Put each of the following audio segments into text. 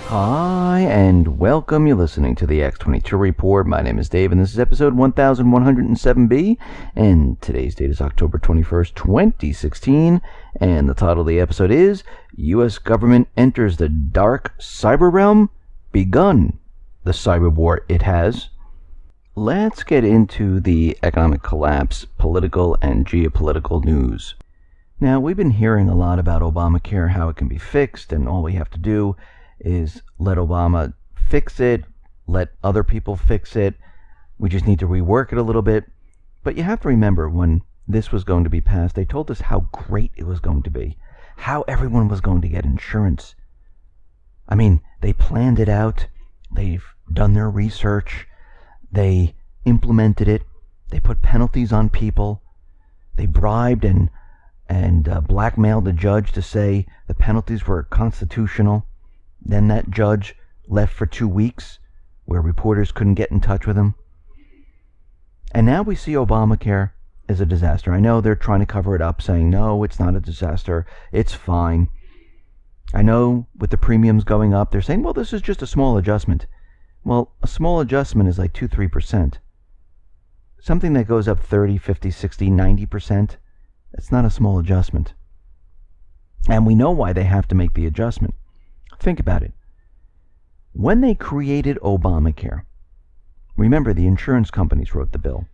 Hi, and welcome. You're listening to the X22 Report. My name is Dave, and this is episode 1107B, and today's date is October 21st, 2016, and the title of the episode is U.S. Government Enters the Dark Cyber Realm, Begun the Cyber War It Has. Let's get into the economic collapse, political and geopolitical news. Now, we've been hearing a lot about Obamacare, how it can be fixed, and all we have to do is let Obama fix it, let other people fix it. We just need to rework it a little bit. But you have to remember, when this was going to be passed, they told us how great it was going to be, how everyone was going to get insurance. I mean, they planned it out, they've done their research, they implemented it, they put penalties on people, they bribed and blackmailed the judge to say the penalties were constitutional. Then that judge left for 2 weeks, where reporters couldn't get in touch with him. And now we see Obamacare as a disaster. I know they're trying to cover it up, saying, no, it's not a disaster, it's fine. I know with the premiums going up, they're saying, well, this is just a small adjustment. Well, a small adjustment is like 2-3%. Something that goes up 30, 50, 60, 90%, it's not a small adjustment. And we know why they have to make the adjustment. Think about it. When they created Obamacare, remember, the insurance companies wrote the bill.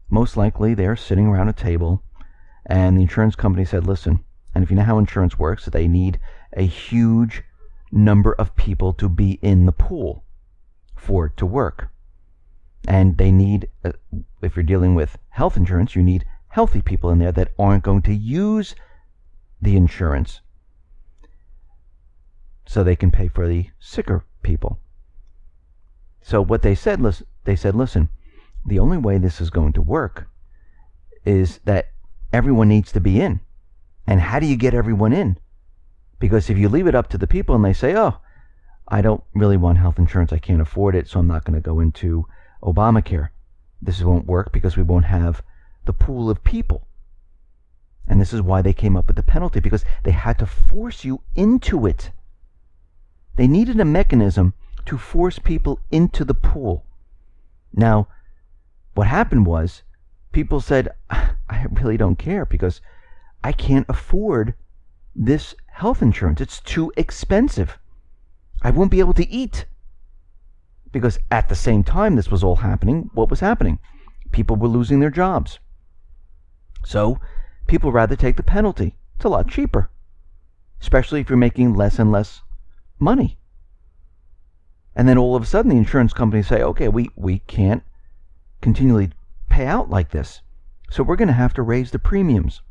Most likely they're sitting around a table and the insurance company said, listen, and if you know how insurance works, they need a huge number of people to be in the pool for it to work. And they need, if you're dealing with health insurance, you need healthy people in there that aren't going to use the insurance, so they can pay for the sicker people. So what they said, listen, the only way this is going to work is that everyone needs to be in. And how do you get everyone in? Because if you leave it up to the people and they say, oh, I don't really want health insurance, I can't afford it, so I'm not going to go into Obamacare. This won't work because we won't have the pool of people. And this is why they came up with the penalty, because they had to force you into it. They needed a mechanism to force people into the pool. Now, what happened was, people said, I really don't care because I can't afford this health insurance. It's too expensive. I won't be able to eat. Because at the same time this was all happening, what was happening? People were losing their jobs. So, people rather take the penalty. It's a lot cheaper. Especially if you're making less and less money. And then all of a sudden the insurance companies say, okay, we can't continually pay out like this. So we're going to have to raise the premiums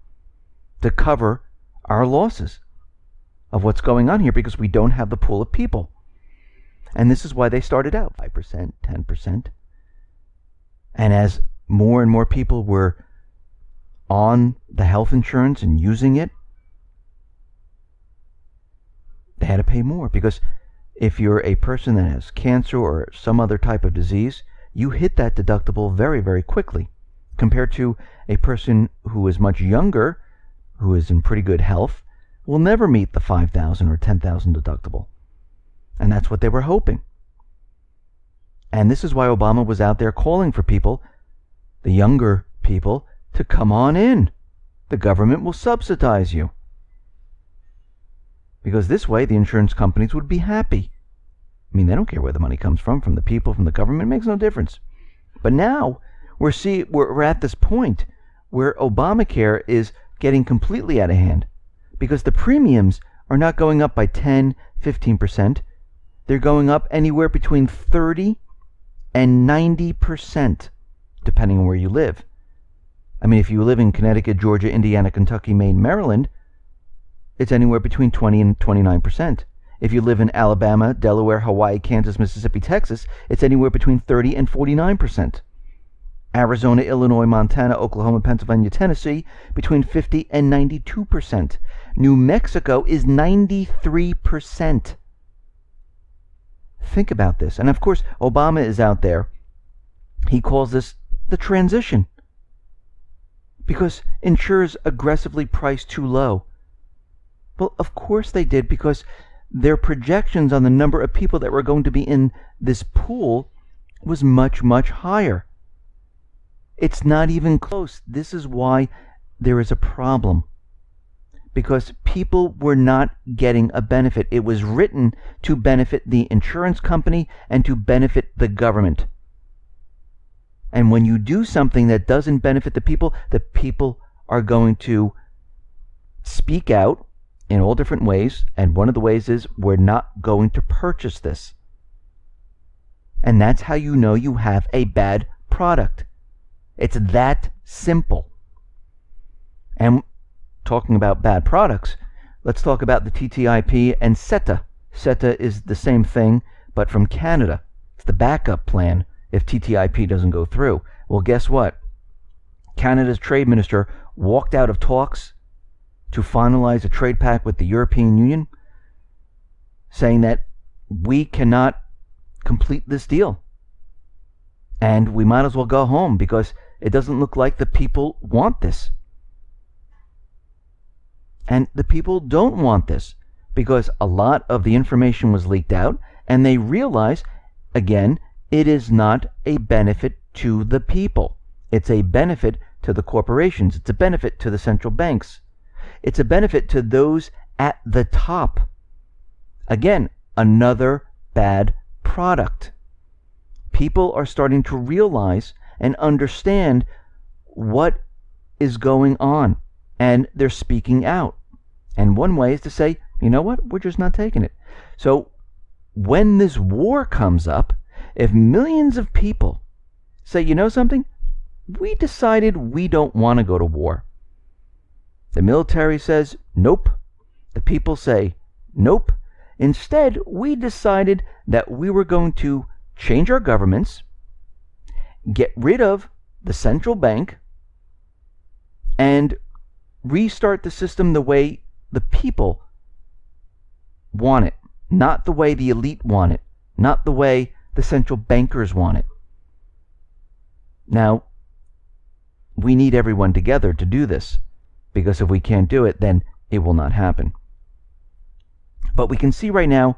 to cover our losses of what's going on here, because we don't have the pool of people. And this is why they started out 5%, 10%. And as more and more people were on the health insurance and using it, they had to pay more, because if you're a person that has cancer or some other type of disease, you hit that deductible very, very quickly, compared to a person who is much younger, who is in pretty good health, will never meet the $5,000 or $10,000 deductible. And that's what they were hoping. And this is why Obama was out there calling for people, the younger people, to come on in. The government will subsidize you. Because this way the insurance companies would be happy. I mean, they don't care where the money comes from the people, from the government. It makes no difference. But now we're at this point where Obamacare is getting completely out of hand, because the premiums are not going up by 10, 15%. They're going up anywhere between 30 and 90%, depending on where you live. I mean, if you live in Connecticut, Georgia, Indiana, Kentucky, Maine, Maryland, it's anywhere between 20 and 29%. If you live in Alabama, Delaware, Hawaii, Kansas, Mississippi, Texas, it's anywhere between 30 and 49%. Arizona, Illinois, Montana, Oklahoma, Pennsylvania, Tennessee, between 50 and 92%. New Mexico is 93%. Think about this. And of course, Obama is out there. He calls this the transition, because insurers aggressively priced too low. Well, of course they did, because their projections on the number of people that were going to be in this pool was much, much higher. It's not even close. This is why there is a problem. Because people were not getting a benefit. It was written to benefit the insurance company and to benefit the government. And when you do something that doesn't benefit the people are going to speak out in all different ways. And one of the ways is, we're not going to purchase this. And that's how you know you have a bad product. It's that simple. And talking about bad products, let's talk about the TTIP and CETA. CETA is the same thing, but from Canada. It's the backup plan if TTIP doesn't go through. Well, guess what? Canada's trade minister walked out of talks to finalize a trade pact with the European Union, saying that we cannot complete this deal. And we might as well go home because it doesn't look like the people want this. And the people don't want this because a lot of the information was leaked out, and they realize, again, it is not a benefit to the people. It's a benefit to the corporations. It's a benefit to the central banks. It's a benefit to those at the top. Again, another bad product. People are starting to realize and understand what is going on, and they're speaking out. And one way is to say, you know what, we're just not taking it. So when this war comes up, if millions of people say, you know something, we decided we don't want to go to war. The military says, nope. The people say, nope. Instead, we decided that we were going to change our governments, get rid of the central bank, and restart the system the way the people want it, not the way the elite want it, not the way the central bankers want it. Now, we need everyone together to do this, because if we can't do it, then it will not happen. But we can see right now,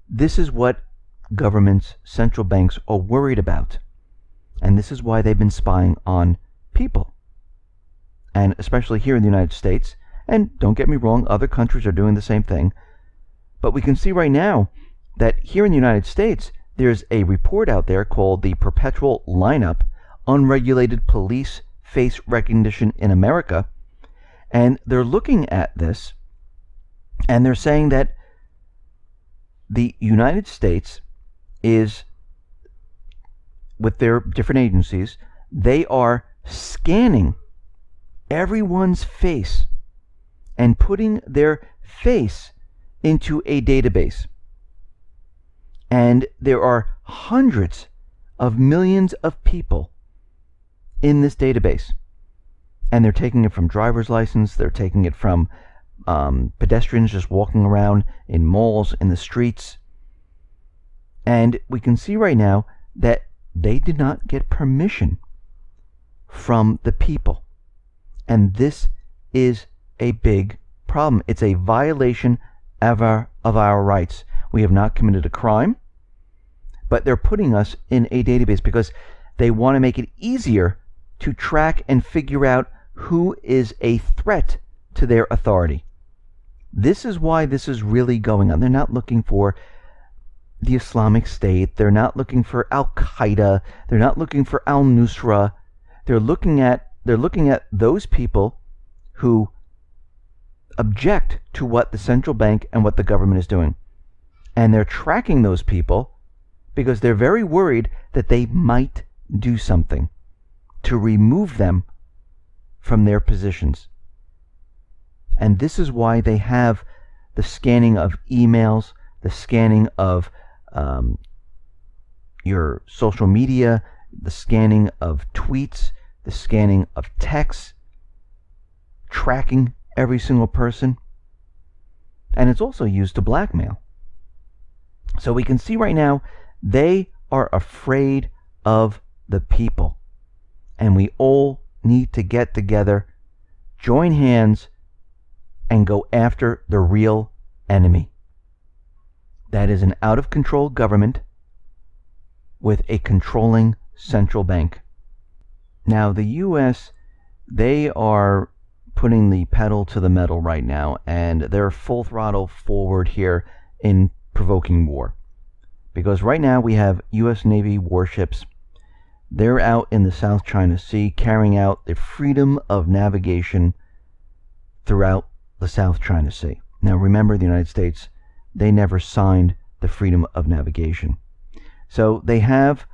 this is what governments, central banks are worried about. And this is why they've been spying on people. And especially here in the United States, and don't get me wrong, other countries are doing the same thing. But we can see right now that here in the United States, there's a report out there called the Perpetual Lineup, Unregulated Police Face Recognition in America. And they're looking at this, and they're saying that the United States is, with their different agencies, they are scanning everyone's face and putting their face into a database. And there are hundreds of millions of people in this database. And they're taking it from driver's license, they're taking it from pedestrians just walking around in malls, in the streets. And we can see right now that they did not get permission from the people. And this is a big problem. It's a violation of our rights. We have not committed a crime, but they're putting us in a database because they want to make it easier to track and figure out who is a threat to their authority. This is why this is really going on. They're not looking for the Islamic State. They're not looking for Al-Qaeda. They're not looking for Al-Nusra. They're looking at those people who object to what the central bank and what the government is doing. And they're tracking those people because they're very worried that they might do something to remove them from their positions. And this is why they have the scanning of emails, the scanning of your social media, the scanning of tweets, the scanning of texts, tracking every single person. And it's also used to blackmail. So we can see right now, they are afraid of the people. And we all need to get together, join hands, and go after the real enemy. that is an out-of-control government with a controlling central bank. Now, the U.S., they are putting the pedal to the metal right now, and they're full throttle forward here in provoking war. Because right now we have U.S. Navy warships. They're out in the South China Sea carrying out the freedom of navigation throughout the South China Sea. Now remember, the United States, they never signed the freedom of navigation. So they have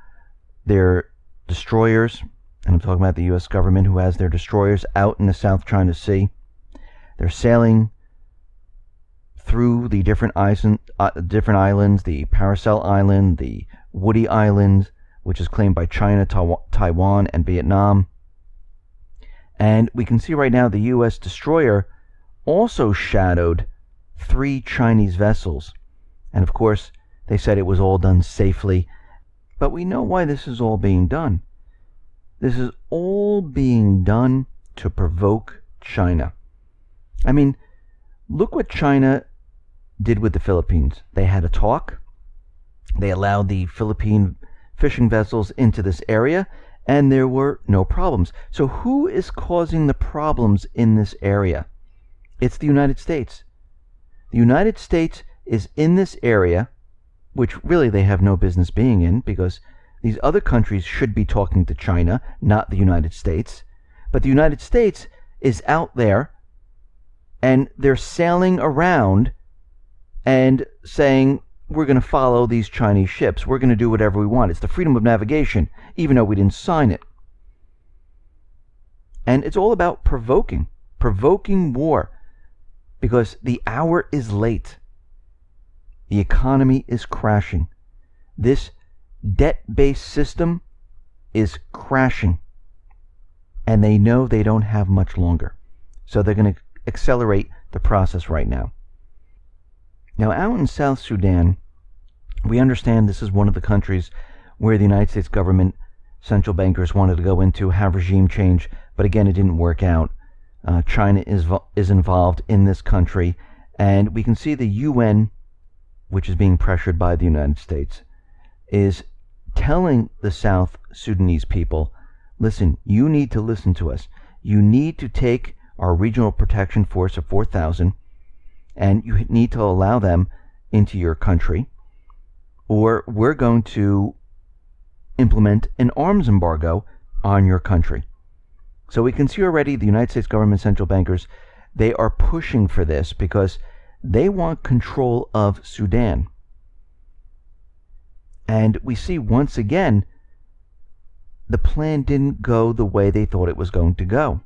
their destroyers, and I'm talking about the U.S. government, who has their destroyers out in the South China Sea. They're sailing through the different islands, the Paracel Island, the Woody Island, which is claimed by China, Taiwan, and Vietnam. And we can see right now the U.S. destroyer also shadowed 3 Chinese vessels. And of course, they said it was all done safely. But we know why this is all being done. This is all being done to provoke China. I mean, look what China did with the Philippines. They had a talk. They allowed the Philippine fishing vessels into this area, and there were no problems. So who is causing the problems in this area? It's the United States. The United States is in this area, which really they have no business being in, because these other countries should be talking to China, not the United States. But the United States is out there, and they're sailing around and saying, we're going to follow these Chinese ships. We're going to do whatever we want. It's the freedom of navigation, even though we didn't sign it. And it's all about provoking war, because the hour is late. The economy is crashing. This debt-based system is crashing. And they know they don't have much longer. So they're going to accelerate the process right now. Now, out in South Sudan, we understand this is one of the countries where the United States government, central bankers wanted to go into, have regime change, but again, it didn't work out. China is involved in this country, and we can see the UN, which is being pressured by the United States, is telling the South Sudanese people, listen, you need to listen to us. You need to take our regional protection force of 4,000, and you need to allow them into your country, or we're going to implement an arms embargo on your country. So we can see already the United States government central bankers, they are pushing for this because they want control of Sudan. And we see once again, the plan didn't go the way they thought it was going to go.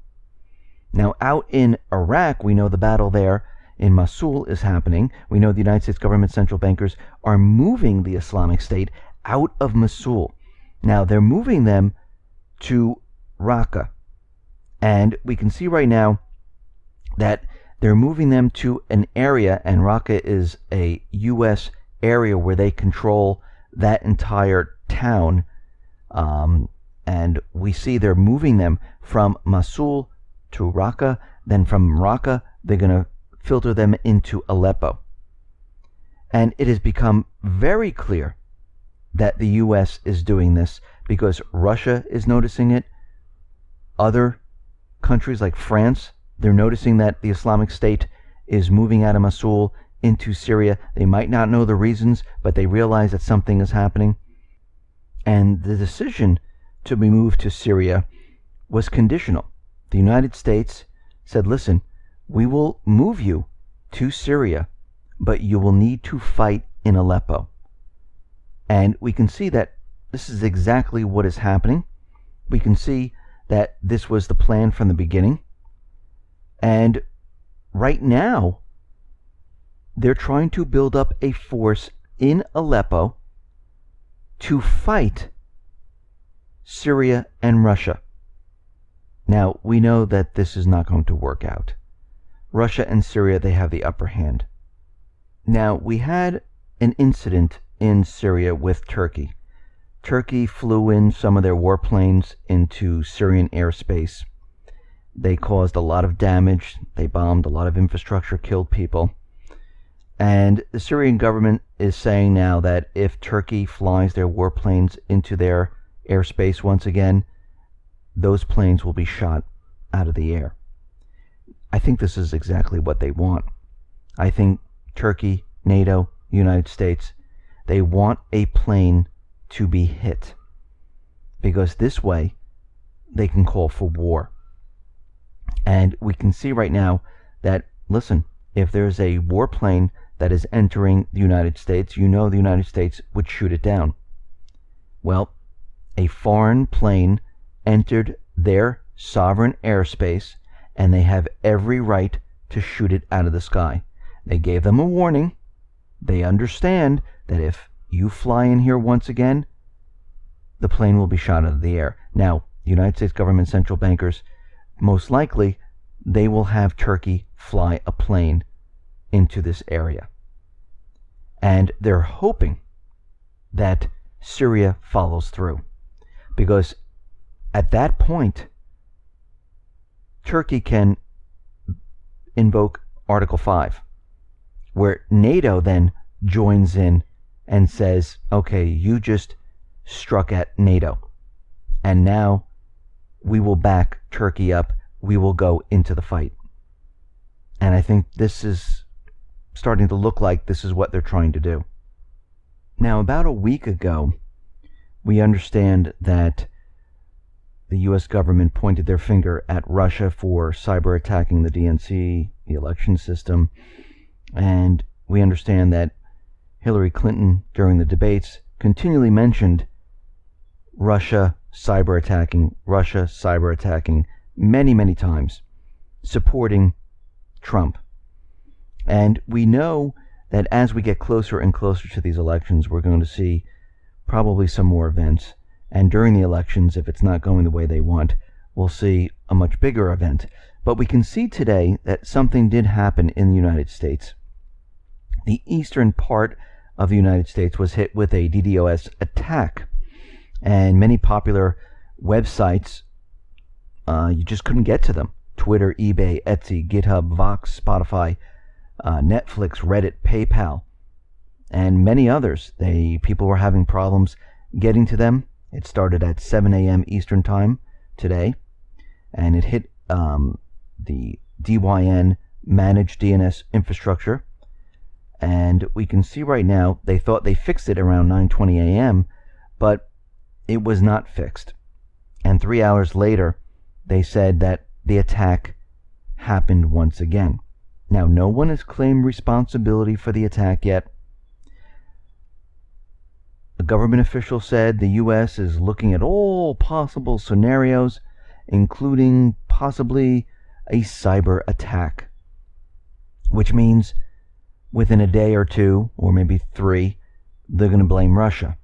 Now, out in Iraq, we know the battle there in Mosul is happening. We know the United States government central bankers are moving the Islamic State out of Mosul. Now, they're moving them to Raqqa. And we can see right now that they're moving them to an area, and Raqqa is a U.S. area where they control that entire town. And we see they're moving them from Mosul to Raqqa. Then from Raqqa, they're going to filter them into Aleppo. And it has become very clear that the U.S. is doing this because Russia is noticing it. Other countries like France, they're noticing that the Islamic State is moving out of Mosul into Syria. They might not know the reasons, but they realize that something is happening. And the decision to be moved to Syria was conditional. The United States said, listen, we will move you to Syria, but you will need to fight in Aleppo. And we can see that this is exactly what is happening. We can see that this was the plan from the beginning. And right now, they're trying to build up a force in Aleppo to fight Syria and Russia. Now, we know that this is not going to work out. Russia and Syria, they have the upper hand. Now, we had an incident in Syria with Turkey. Turkey flew in some of their warplanes into Syrian airspace. They caused a lot of damage. They bombed a lot of infrastructure, killed people. And the Syrian government is saying now that if Turkey flies their warplanes into their airspace once again, those planes will be shot out of the air. I think this is exactly what they want. I think Turkey, NATO, United States, they want a plane to be hit, because this way they can call for war. And we can see right now that, listen, if there's a warplane that is entering the United States, you know the United States would shoot it down. Well, a foreign plane entered their sovereign airspace, and they have every right to shoot it out of the sky. They gave them a warning. They understand that if you fly in here once again, the plane will be shot out of the air. Now, the United States government central bankers, most likely, they will have Turkey fly a plane into this area. And they're hoping that Syria follows through, because at that point, Turkey can invoke Article 5, where NATO then joins in and says, okay, you just struck at NATO, and now we will back Turkey up. We will go into the fight. And I think this is starting to look like this is what they're trying to do. Now, about a week ago, we understand that the U.S. government pointed their finger at Russia for cyber attacking the DNC, the election system, and we understand that Hillary Clinton, during the debates, continually mentioned Russia cyber attacking many, many times, supporting Trump. And we know that as we get closer and closer to these elections, we're going to see probably some more events. And during the elections, if it's not going the way they want, we'll see a much bigger event. But we can see today that something did happen in the United States. The eastern part of the United States was hit with a DDoS attack. And many popular websites, you just couldn't get to them. Twitter, eBay, Etsy, GitHub, Vox, Spotify, Netflix, Reddit, PayPal, and many others. People were having problems getting to them. It started at 7 a.m. Eastern Time today, and it hit the DYN managed DNS infrastructure. And we can see right now, they thought they fixed it around 9:20 a.m., but it was not fixed. And 3 hours later, they said that the attack happened once again. Now, no one has claimed responsibility for the attack yet. A government official said the U.S. is looking at all possible scenarios, including possibly a cyber attack, which means within a day or two, or maybe 3, they're going to blame Russia,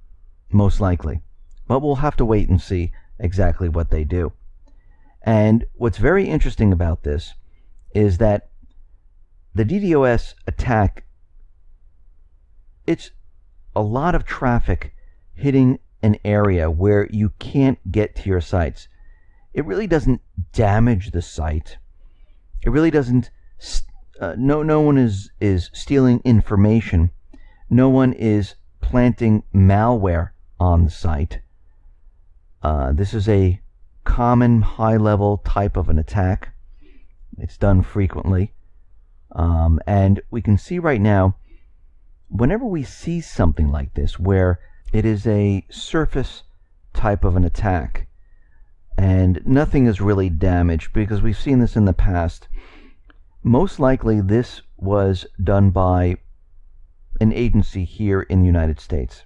most likely. But we'll have to wait and see exactly what they do. And what's very interesting about this is that the DDoS attack, it's a lot of traffic hitting an area where you can't get to your sites. It really doesn't damage the site. It really doesn't. No one is stealing information. No one is planting malware on the site. This is a common high-level type of an attack. It's done frequently. And we can see right now, whenever we see something like this, where it is a surface type of an attack, and nothing is really damaged, because we've seen this in the past, most likely this was done by an agency here in the United States.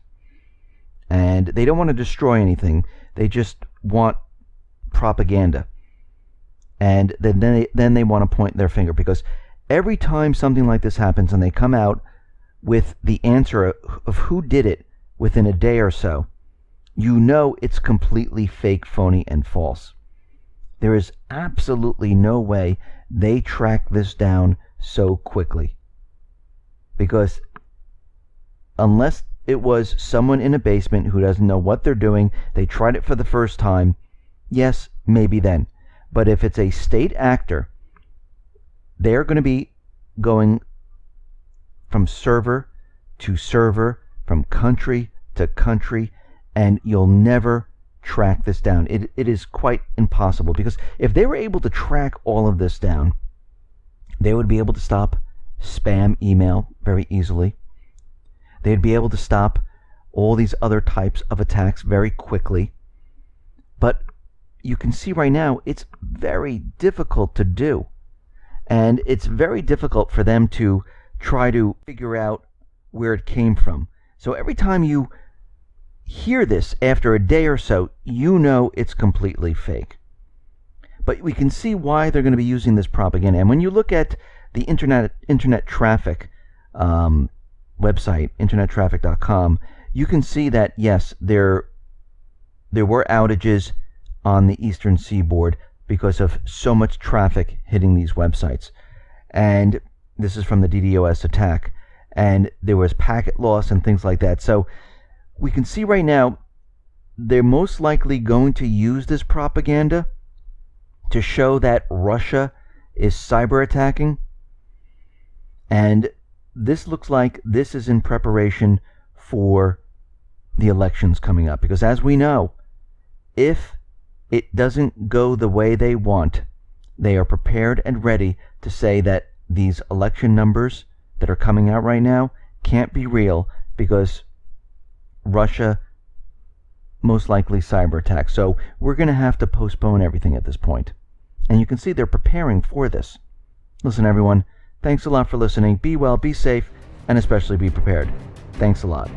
And they don't want to destroy anything. They just want propaganda. And then they want to point their finger, because every time something like this happens and they come out with the answer of who did it within a day or so, you know it's completely fake, phony, and false. There is absolutely no way they track this down so quickly. Because unless it was someone in a basement who doesn't know what they're doing, they tried it for the first time, yes, maybe then. But if it's a state actor, they're going to be going from server to server, from country to country, and you'll never track this down. It is quite impossible, because if they were able to track all of this down, they would be able to stop spam email very easily. They'd be able to stop all these other types of attacks very quickly. But you can see right now it's very difficult to do. And it's very difficult for them to try to figure out where it came from. So every time you hear this after a day or so, you know it's completely fake. But we can see why they're going to be using this propaganda. And when you look at the internet traffic website, internettraffic.com, you can see that, yes, there were outages on the eastern seaboard because of so much traffic hitting these websites. And this is from the DDoS attack. And there was packet loss and things like that. So we can see right now they're most likely going to use this propaganda to show that Russia is cyber attacking. And this looks like this is in preparation for the elections coming up. Because as we know, if it doesn't go the way they want, they are prepared and ready to say that these election numbers that are coming out right now can't be real, because Russia most likely cyber attack. So we're going to have to postpone everything at this point. And you can see they're preparing for this. Listen, everyone, thanks a lot for listening. Be well, be safe, and especially be prepared. Thanks a lot.